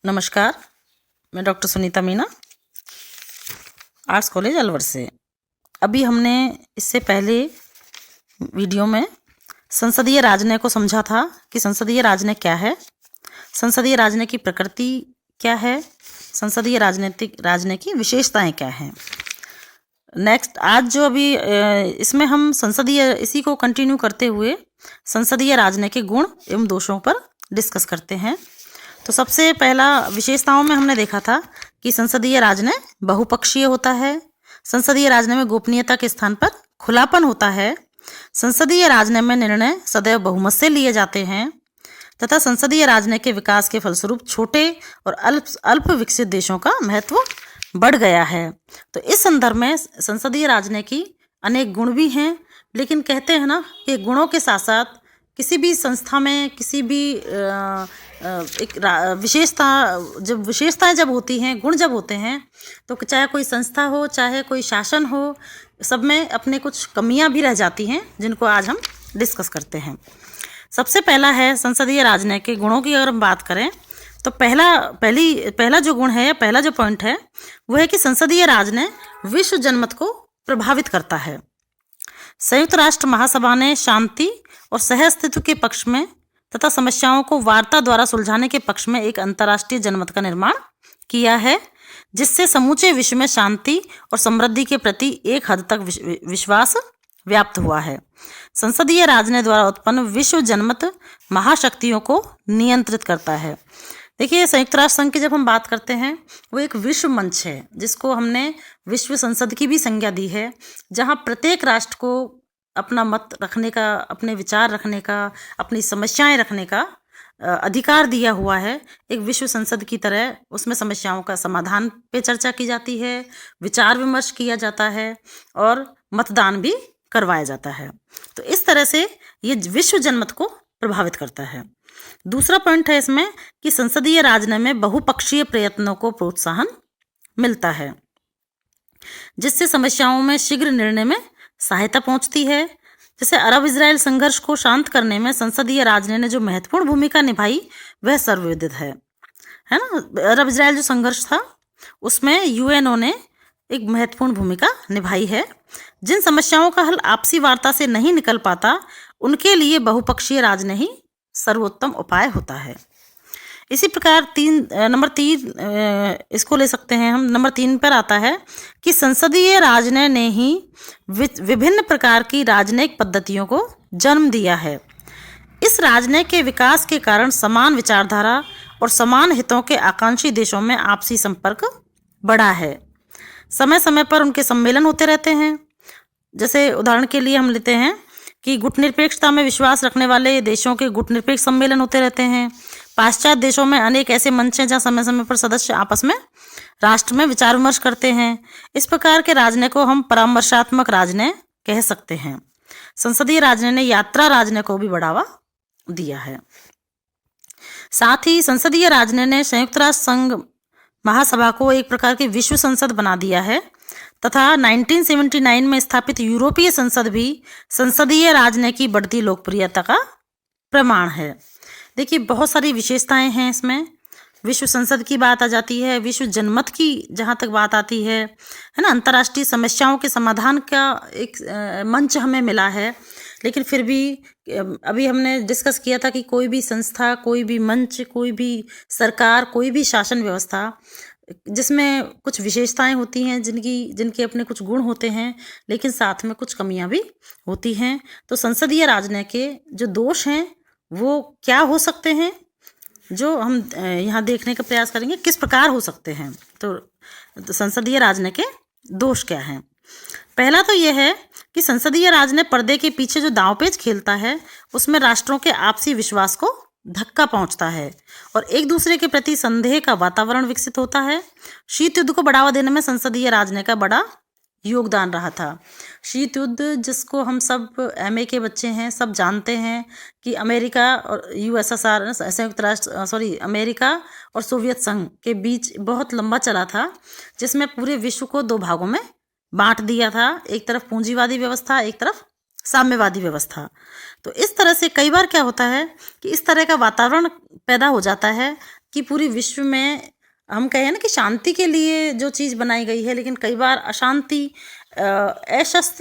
नमस्कार, मैं doctor Sunita Meena, arts college Alwar से। अभी हमने इससे पहले वीडियो में संसदीय राजनय को समझा था कि संसदीय राजनय क्या है, संसदीय राजनय की प्रकृति क्या है, संसदीय राजनय की विशेषताएं क्या हैं। नेक्स्ट आज जो अभी इसमें हम इसी को कंटिन्यू करते हुए संसदीय राजनय के गुण एवं दोषों पर डिस्कस करते हैं। तो सबसे पहला विशेषताओं में हमने देखा था कि संसदीय राजनय बहुपक्षीय होता है, संसदीय राजनय में गोपनीयता के स्थान पर खुलापन होता है, संसदीय राजनय में निर्णय सदैव बहुमत से लिए जाते हैं तथा संसदीय राजनय के विकास के फलस्वरूप छोटे और अल्प विकसित देशों का महत्व बढ़ गया है। तो इस संदर्भ में संसदीय राजनय की अनेक गुण भी हैं, लेकिन कहते हैं ना कि गुणों के साथ साथ किसी भी संस्था में किसी भी एक विशेषताएं जब होती हैं, गुण जब होते हैं, तो चाहे कोई संस्था हो चाहे कोई शासन हो, सब में अपने कुछ कमियां भी रह जाती हैं, जिनको आज हम डिस्कस करते हैं। सबसे पहला है संसदीय राजनय के गुणों की अगर हम बात करें तो पहला जो गुण है या पहला जो पॉइंट है वो है कि संसदीय राजनय विश्व जनमत को प्रभावित करता है। संयुक्त राष्ट्र महासभा ने शांति और सहअस्तित्व के पक्ष में तथा समस्याओं को वार्ता द्वारा सुलझाने के पक्ष में एक अंतर्राष्ट्रीय जनमत का निर्माण किया है, जिससे समूचे विश्व में शांति और समृद्धि के प्रति एक हद तक विश्वास व्याप्त हुआ है। संसदीय राजनय द्वारा उत्पन्न विश्व जनमत महाशक्तियों को नियंत्रित करता है। देखिए, संयुक्त राष्ट्र संघ की जब हम बात करते हैं वो एक विश्व मंच है, जिसको हमने विश्व संसद की भी संज्ञा दी है, जहां प्रत्येक राष्ट्र को अपना मत रखने का, अपने विचार रखने का, अपनी समस्याएं रखने का अधिकार दिया हुआ है। एक विश्व संसद की तरह उसमें समस्याओं का समाधान पे चर्चा की जाती है, विचार विमर्श किया जाता है और मतदान भी करवाया जाता है। तो इस तरह से ये विश्व जनमत को प्रभावित करता है। दूसरा पॉइंट है इसमें कि संसदीय राजनय में बहुपक्षीय प्रयत्नों को प्रोत्साहन मिलता है, जिससे समस्याओं में शीघ्र निर्णय में सहायता पहुंचती है। जैसे अरब इजराइल संघर्ष को शांत करने में संसदीय राजनय ने जो महत्वपूर्ण भूमिका निभाई वह सर्वविदित है ना। अरब इजराइल जो संघर्ष था उसमें यूएनओ ने एक महत्वपूर्ण भूमिका निभाई है। जिन समस्याओं का हल आपसी वार्ता से नहीं निकल पाता उनके लिए बहुपक्षीय राजनय ही सर्वोत्तम उपाय होता है। इसी प्रकार नंबर 3 इसको ले सकते हैं हम। नंबर 3 पर आता है कि संसदीय राजनय ने ही विभिन्न प्रकार की राजनयिक पद्धतियों को जन्म दिया है। इस राजनय के विकास के कारण समान विचारधारा और समान हितों के आकांक्षी देशों में आपसी संपर्क बढ़ा है। समय समय पर उनके सम्मेलन होते रहते हैं। जैसे उदाहरण के लिए हम लेते हैं कि गुटनिरपेक्षता में विश्वास रखने वाले देशों के गुटनिरपेक्ष सम्मेलन होते रहते हैं। पाश्चात्य देशों में अनेक ऐसे मंच हैं जहाँ समय समय पर सदस्य आपस में राष्ट्र में विचार विमर्श करते हैं। इस प्रकार के राजनय को हम परामर्शात्मक राजनय कह सकते हैं। संसदीय राजनय ने यात्रा राजनय को भी बढ़ावा दिया है। साथ ही संसदीय राजनय ने संयुक्त राष्ट्र संघ महासभा को एक प्रकार की विश्व संसद बना दिया है तथा 1979 में स्थापित यूरोपीय संसद भी संसदीय राजनय की बढ़ती लोकप्रियता का प्रमाण है। देखिए, बहुत सारी विशेषताएं हैं इसमें। विश्व संसद की बात आ जाती है, विश्व जनमत की जहाँ तक बात आती है ना, अंतर्राष्ट्रीय समस्याओं के समाधान का एक मंच हमें मिला है। लेकिन फिर भी अभी हमने डिस्कस किया था कि कोई भी संस्था, कोई भी मंच, कोई भी सरकार, कोई भी शासन व्यवस्था जिसमें कुछ विशेषताएं होती हैं, जिनके अपने कुछ गुण होते हैं, लेकिन साथ में कुछ कमियां भी होती हैं। तो संसदीय राजनय के जो दोष हैं वो क्या हो सकते हैं, जो हम यहाँ देखने का प्रयास करेंगे किस प्रकार हो सकते हैं। तो संसदीय राजनय के दोष क्या हैं। पहला तो यह है कि संसदीय राजनय पर्दे के पीछे जो दांवपेच खेलता है उसमें राष्ट्रों के आपसी विश्वास को धक्का पहुंचता है और एक दूसरे के प्रति संदेह का वातावरण विकसित होता है। शीत युद्ध को बढ़ावा देने में संसदीय राजनय का बड़ा योगदान रहा था। शीत युद्ध, जिसको हम सब एमए के बच्चे हैं, सब जानते हैं कि अमेरिका और यूएसएसआर अमेरिका और सोवियत संघ के बीच बहुत लंबा चला था, जिसमें पूरे विश्व को 2 भागों में बांट दिया था। एक तरफ पूंजीवादी व्यवस्था, एक तरफ साम्यवादी व्यवस्था। तो इस तरह से कई बार क्या होता है कि इस तरह का वातावरण पैदा हो जाता है कि पूरी विश्व में हम कहें ना कि शांति के लिए जो चीज़ बनाई गई है, लेकिन कई बार अशांति,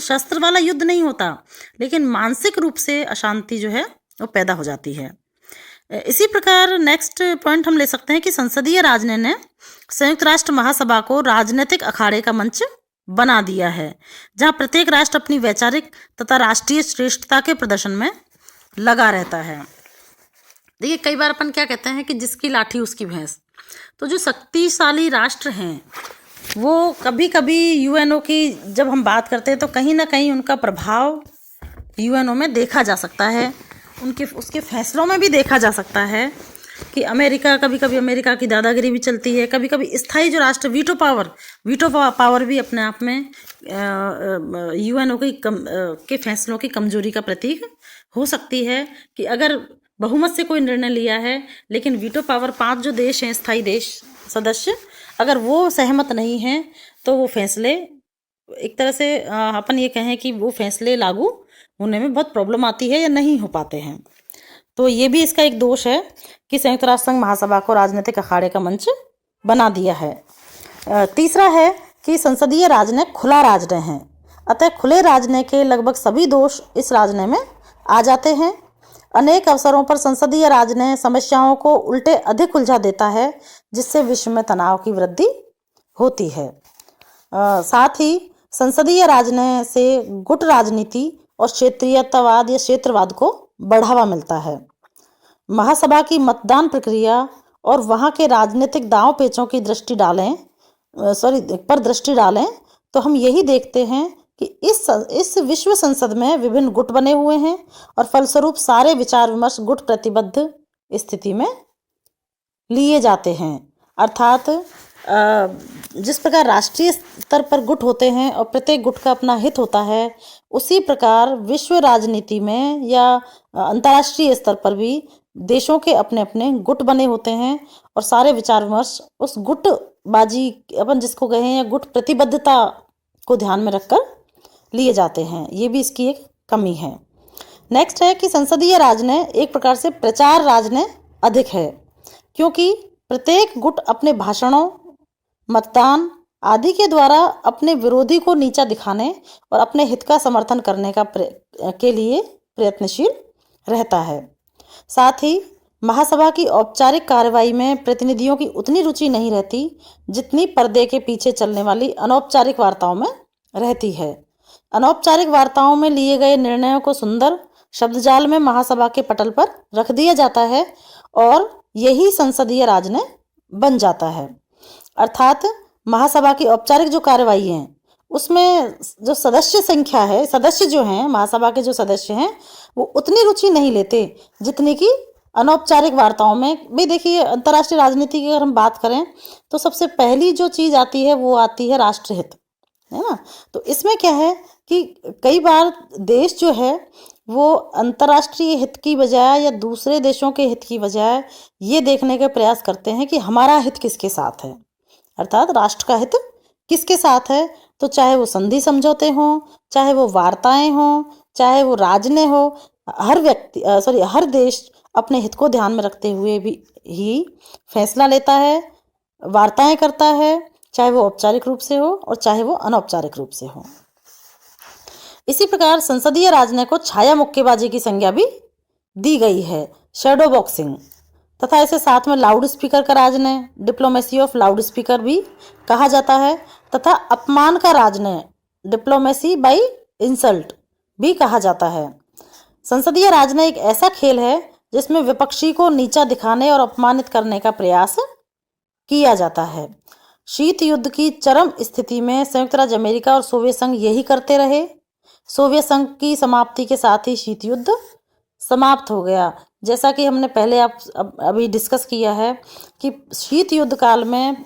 शस्त्र वाला युद्ध नहीं होता, लेकिन मानसिक रूप से अशांति जो है वो पैदा हो जाती है। इसी प्रकार नेक्स्ट पॉइंट हम ले सकते हैं कि संसदीय राजनय ने संयुक्त राष्ट्र महासभा को राजनीतिक अखाड़े का मंच बना दिया है, जहां प्रत्येक राष्ट्र अपनी वैचारिक तथा राष्ट्रीय श्रेष्ठता के प्रदर्शन में लगा रहता है। देखिए, कई बार अपन क्या कहते हैं कि जिसकी लाठी उसकी भैंस। तो जो शक्तिशाली राष्ट्र हैं वो कभी कभी यूएनओ की जब हम बात करते हैं तो कहीं ना कहीं उनका प्रभाव यूएनओ में देखा जा सकता है, उसके फैसलों में भी देखा जा सकता है कि कभी कभी अमेरिका की दादागिरी भी चलती है, कभी कभी स्थायी जो राष्ट्र वीटो पावर भी अपने आप में यूएनओ के फैसलों की कमजोरी का प्रतीक हो सकती है कि अगर बहुमत से कोई निर्णय लिया है, लेकिन वीटो पावर 5 जो देश हैं, स्थायी देश सदस्य, अगर वो सहमत नहीं हैं तो वो फैसले एक तरह से अपन ये कहें कि वो फैसले लागू होने में बहुत प्रॉब्लम आती है या नहीं हो पाते हैं। तो ये भी इसका एक दोष है कि संयुक्त राष्ट्र संघ महासभा को राजनीतिक अखाड़े का मंच बना दिया है। तीसरा है कि संसदीय राजनय खुला राजनय है, अतः खुले राजनय के लगभग सभी दोष इस राजनय में आ जाते हैं। अनेक अवसरों पर संसदीय राजनय समस्याओं को उल्टे अधिक उलझा देता है, जिससे विश्व में तनाव की वृद्धि होती है। साथ ही संसदीय राजनय से गुट राजनीति और क्षेत्रीयतावाद या क्षेत्रवाद को बढ़ावा मिलता है। महासभा की मतदान प्रक्रिया और वहाँ के राजनीतिक दांव पेचों की दृष्टि डालें तो हम यही देखते हैं कि इस विश्व संसद में विभिन्न गुट बने हुए हैं और फलस्वरूप सारे विचार विमर्श गुट प्रतिबद्ध स्थिति में लिए जाते हैं। अर्थात जिस प्रकार राष्ट्रीय स्तर पर गुट होते हैं और प्रत्येक गुट का अपना हित होता है, उसी प्रकार विश्व राजनीति में या अंतर्राष्ट्रीय स्तर पर भी देशों के अपने अपने गुट बने होते हैं और सारे विचार विमर्श उस गुटबाजी अपन जिसको कहें या गुट प्रतिबद्धता को ध्यान में रखकर लिए जाते हैं। ये भी इसकी एक कमी है। नेक्स्ट है कि संसदीय राजनय एक प्रकार से प्रचार राजनय अधिक है, क्योंकि प्रत्येक गुट अपने भाषणों, मतदान आदि के द्वारा अपने विरोधी को नीचा दिखाने और अपने हित का समर्थन करने के लिए प्रयत्नशील रहता है। साथ ही महासभा की औपचारिक कार्यवाही में प्रतिनिधियों की उतनी रुचि नहीं रहती जितनी पर्दे के पीछे चलने वाली अनौपचारिक वार्ताओं में रहती है। अनौपचारिक वार्ताओं में लिए गए निर्णयों को सुंदर शब्दजाल में महासभा के पटल पर रख दिया जाता है और यही संसदीय राजनय बन जाता है। अर्थात महासभा की औपचारिक जो कार्यवाही है उसमें जो सदस्य जो हैं महासभा के जो सदस्य हैं वो उतनी रुचि नहीं लेते जितनी कि अनौपचारिक वार्ताओं में भी। देखिए, अंतर्राष्ट्रीय राजनीति की अगर हम बात करें तो सबसे पहली जो चीज़ आती है वो आती है राष्ट्रहित, है ना। तो इसमें क्या है कि कई बार देश जो है वो अंतर्राष्ट्रीय हित की बजाय या दूसरे देशों के हित की बजाय ये देखने का प्रयास करते हैं कि हमारा हित किसके साथ है, अर्थात राष्ट्र का हित किसके साथ है। तो चाहे वो संधि समझौते हों, चाहे वो वार्ताएं हों, चाहे वो राजनय हो, हर देश अपने हित को ध्यान में रखते हुए भी ही फैसला लेता है, वार्ताएं करता है, चाहे वो औपचारिक रूप से हो और चाहे वो अनौपचारिक रूप से हो। इसी प्रकार संसदीय राजनय को छाया मुक्केबाजी की संज्ञा भी दी गई है, शैडो बॉक्सिंग, तथा इसे साथ में लाउड स्पीकर का राजनय, डिप्लोमेसी ऑफ लाउड स्पीकर भी कहा जाता है, तथा अपमान का राजनय, डिप्लोमेसी बाय इंसल्ट भी कहा जाता है। संसदीय राजनय एक ऐसा खेल है जिसमें विपक्षी को नीचा दिखाने और अपमानित करने का प्रयास किया जाता है। शीत युद्ध की चरम स्थिति में संयुक्त राज्य अमेरिका और सोवियत संघ यही करते रहे। सोवियत संघ की समाप्ति के साथ ही शीत युद्ध समाप्त हो गया। जैसा कि हमने पहले अभी डिस्कस किया है कि शीत युद्ध काल में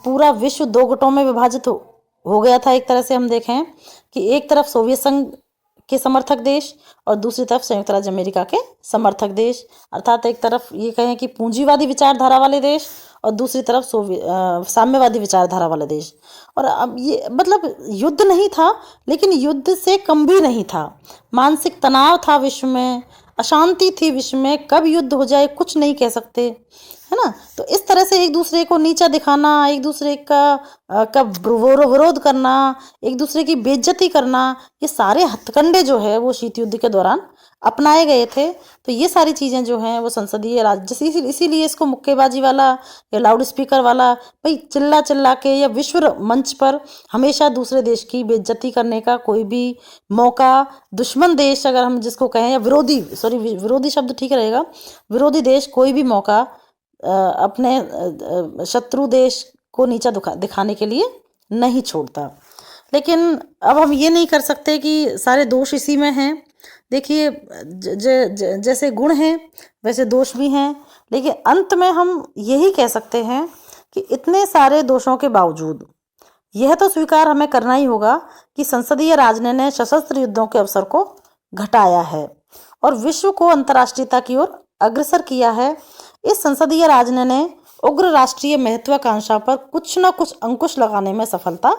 पूरा विश्व दो गुटों में विभाजित हो गया था। एक तरह से हम देखें कि एक तरफ सोवियत संघ के समर्थक देश और दूसरी तरफ संयुक्त राज्य अमेरिका के समर्थक देश, अर्थात एक तरफ ये कहें कि पूंजीवादी विचारधारा वाले देश और दूसरी तरफ साम्यवादी विचारधारा वाले देश। और अब ये मतलब युद्ध नहीं था, लेकिन युद्ध से कम भी नहीं था। मानसिक तनाव था विश्व में, अशांति थी विश्व में, कब युद्ध हो जाए कुछ नहीं कह सकते, है ना। तो इस तरह से एक दूसरे को नीचा दिखाना, एक दूसरे का विरोध करना, एक दूसरे की बेइज्जती करना, ये सारे हथकंडे जो है वो शीत युद्ध के दौरान अपनाए गए थे। तो ये सारी चीज़ें जो हैं वो संसदीय राज, जैसे इसीलिए इसको मुक्केबाजी वाला या लाउड स्पीकर वाला, भाई चिल्ला चिल्ला के या विश्व मंच पर हमेशा दूसरे देश की बेइज्जती करने का कोई भी मौका, दुश्मन देश अगर हम जिसको कहें, या विरोधी शब्द ठीक रहेगा, विरोधी देश कोई भी मौका अपने शत्रु देश को नीचा दिखाने के लिए नहीं छोड़ता। लेकिन अब हम ये नहीं कर सकते कि सारे दोष इसी में हैं। देखिए, जैसे गुण हैं वैसे दोष भी हैं, लेकिन अंत में हम यही कह सकते हैं कि इतने सारे दोषों के बावजूद यह तो स्वीकार हमें करना ही होगा कि संसदीय राजनीति ने सशस्त्र युद्धों के अवसर को घटाया है और विश्व को अंतर्राष्ट्रीयता की ओर अग्रसर किया है। इस संसदीय राजनीति ने उग्र राष्ट्रीय महत्वाकांक्षा पर कुछ न कुछ अंकुश लगाने में सफलता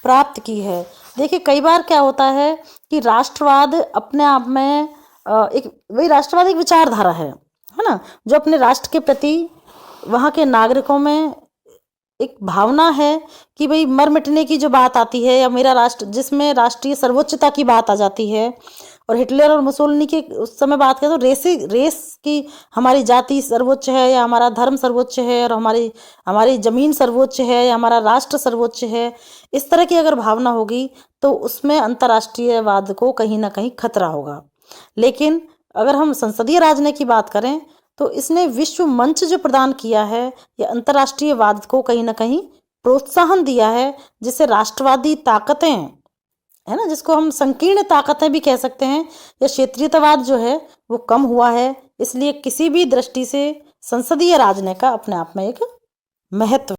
प्राप्त की है। देखिए, कई बार क्या होता है कि राष्ट्रवाद अपने आप में राष्ट्रवाद एक विचारधारा है ना, जो अपने राष्ट्र के प्रति वहाँ के नागरिकों में एक भावना है कि भाई मर मिटने की जो बात आती है, या मेरा राष्ट्र, जिसमें राष्ट्रीय सर्वोच्चता की बात आ जाती है। और हिटलर और मुसोलिनी की उस समय बात करें तो रेस की, हमारी जाति सर्वोच्च है या हमारा धर्म सर्वोच्च है, और हमारी जमीन सर्वोच्च है या हमारा राष्ट्र सर्वोच्च है, इस तरह की अगर भावना होगी तो उसमें अंतर्राष्ट्रीयवाद को कहीं ना कहीं खतरा होगा। लेकिन अगर हम संसदीय राजनीति की बात करें तो इसने विश्व मंच जो प्रदान किया है, या अंतर्राष्ट्रीयवाद को कहीं ना कहीं प्रोत्साहन दिया है, जिससे राष्ट्रवादी ताकतें, है ना, जिसको हम संकीर्ण ताकतें भी कह सकते हैं, या क्षेत्रीयतावाद जो है वो कम हुआ है। इसलिए किसी भी दृष्टि से संसदीय राजनीति का अपने आप में एक महत्व